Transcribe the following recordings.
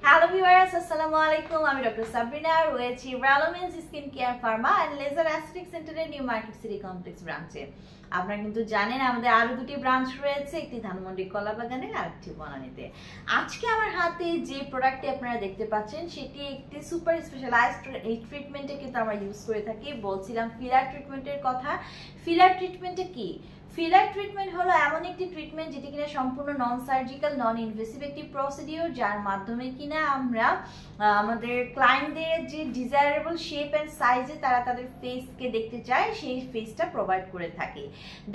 Hello viewers, assalamu alaikum. আমি doctor Sabrina রয়েছি রেলোমেন্স skin care pharma and laser aesthetic সেন্টারের নিউ মার্কেট সিটি কমপ্লেক্স ব্রাঞ্চে। আপনারা কিন্তু জানেন আমাদের আরো দুটি ব্রাঞ্চ রয়েছে, একটি ধানমন্ডি কলাবাগানে আর একটি বনানীতে। আজকে আমার হাতে যে প্রোডাক্টটি আপনারা দেখতে পাচ্ছেন সেটি একটি সুপার স্পেশালাইজড ট্রিটমেন্টে কিন্তু আমরা ইউজ করে থাকি। বলছিলাম ফিলার ট্রিটমেন্টের কথা। ফিলার ট্রিটমেন্টে কি? ফিলার ট্রিটমেন্ট হলো এমন একটি ট্রিটমেন্ট যেটি কিনা সম্পূর্ণ নন সার্জিক্যাল নন ইনভেসিভ একটি প্রসিডিওর, যার মাধ্যমে কিনা আমরা আমাদের ক্লায়েন্টদের যে ডিজায়ারেবল শেপ অ্যান্ড সাইজে তারা তাদের ফেসকে দেখতে চায় সেই ফেসটা প্রোভাইড করে থাকি।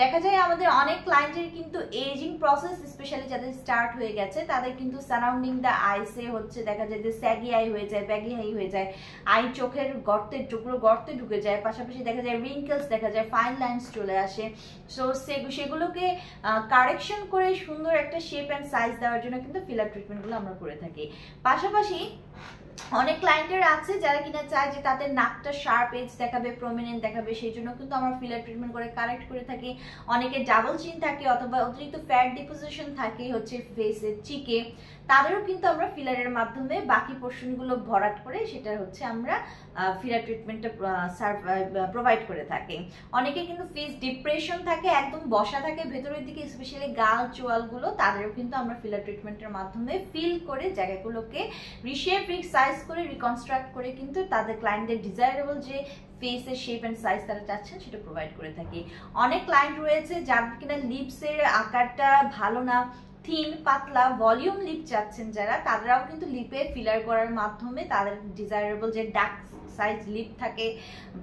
দেখা যায় আমাদের অনেক ক্লায়েন্টের কিন্তু এজিং প্রসেস, স্পেশালি যাদের স্টার্ট হয়ে গেছে তাদের কিন্তু সারাউন্ডিং দ্য আইসে হচ্ছে দেখা যায় যে স্যাগি আই হয়ে যায়, ব্যাগি আই হয়ে যায়, আই চোখের গর্তে ঢুকে যায়, পাশাপাশি দেখা যায় রিঙ্কেলস দেখা যায়, ফাইন লাইন্স চলে আসে। সো সেগুলোকে কারেকশন করে সুন্দর একটা শেপ অ্যান্ড সাইজ দেওয়ার জন্য কিন্তু ফিলার ট্রিটমেন্টগুলো আমরা করে থাকি। পাশাপাশি অনেক ক্লায়েন্টের আছে যারা কিনা চায় যে তাদের নাকটা শার্প এজ দেখাবে, প্রমিনেন্ট দেখাবে, সেই জন্য কিন্তু আমরা ফিলার ট্রিটমেন্ট করে কারেক্ট করে থাকি। অনেকে ডাবল চিন থাকে অথবা অতিরিক্ত ফ্যাট ডিপোজিশন থাকে হচ্ছে ফেসের চিকে, তাদেরও কিন্তু আমরা ফিলারের মাধ্যমে বাকি পোর্শনগুলো ভরাট করে সেটা হচ্ছে আমরা ফিলার ট্রিটমেন্টটা প্রোভাইড করে থাকি। অনেকে কিন্তু ফেস ডিপ্রেশন থাকে, একদম বসা থাকে ভেতরের দিকে, স্পেশালি গাল চোয়ালগুলো, তাদেরও কিন্তু আমরা ফিলার ট্রিটমেন্টের মাধ্যমে ফিল করে জায়গাগুলোকে রিশেপ রিসাইজ করে রিকনস্ট্রাক্ট করে কিন্তু তাদের ক্লায়েন্টদের ডিজায়ারেবল যে ফেসের শেপ অ্যান্ড সাইজ তারা চাচ্ছেন সেটা প্রোভাইড করে থাকি। অনেক ক্লায়েন্ট রয়েছে যাদের কিনা লিপসের আকারটা ভালো না, থিন পাতলা ভলিউম লিপ চাচ্ছেন যারা, তারাও কিন্তু লিপে ফিলার করার মাধ্যমে তাদের ডিজায়ারেবল যে ডার্ক সাইজ লিপ থাকে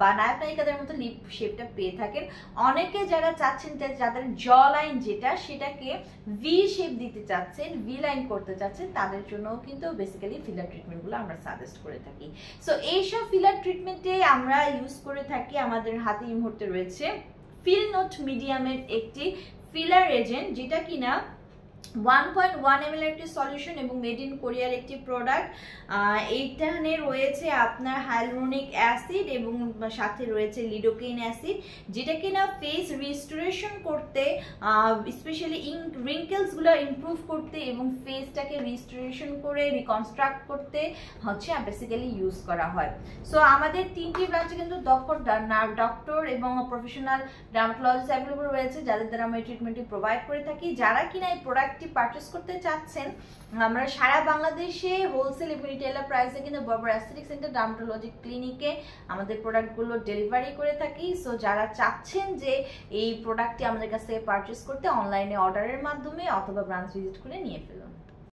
বা নায়ক নায়িকাদের মতো লিপ শেপটা পেয়ে থাকেন। অনেকে যারা চাচ্ছেন যে যাদের জ লাইন যেটা সেটাকে ভি শেপ দিতে চাচ্ছেন, ভি লাইন করতে চাচ্ছেন, তাদের জন্যও কিন্তু বেসিক্যালি ফিলার ট্রিটমেন্টগুলো আমরা সাজেস্ট করে থাকি। সো এইসব ফিলার ট্রিটমেন্টে আমরা ইউজ করে থাকি। আমাদের হাতে এই মুহূর্তে রয়েছে ফিল নোট মিডিয়ামের একটি ফিলার এজেন্ট, যেটা কিনা 1.1 ml একটি সলিউশন এবং মেড ইন কোরিয়ার একটি প্রোডাক্ট। এইখানে রয়েছে আপনার হাইলুরোনিক অ্যাসিড এবং সাথে রয়েছে লিডোকেইন অ্যাসিড, যেটা কিনা ফেস রিস্টোরেশন করতে, স্পেশালি রিঙ্কেলসগুলো ইমপ্রুভ করতে এবং ফেসটাকে রিস্টোরেশন করে রিকনস্ট্রাক্ট করতে হচ্ছে বেসিক্যালি ইউজ করা হয়। সো আমাদের তিনটি ব্রাঞ্চে কিন্তু ডক্টর এবং প্রফেশনাল ডার্মাটোলজিস্ট অ্যাভেলেবল রয়েছে, যাদের দ্বারা আমরা এই ট্রিটমেন্টটি প্রোভাইড করে থাকি। যারা কিনা এই প্রোডাক্টটি পারচেস করতে চাচ্ছেন, আমরা সারা বাংলাদেশে হোলসেল এবং রিটেলার প্রাইসে কিন্তু বর্বর অ্যাস্থেটিক সেন্টার ডার্মাটোলজি ক্লিনিকে আমাদের প্রোডাক্টগুলো ডেলিভারি করে থাকি। সো যারা চাচ্ছেন যে এই প্রোডাক্টটি আমাদের কাছ থেকে পারচেস করতে, অনলাইনে অর্ডারের মাধ্যমে অথবা ব্রাঞ্চ ভিজিট করে নিয়ে ফেলুন।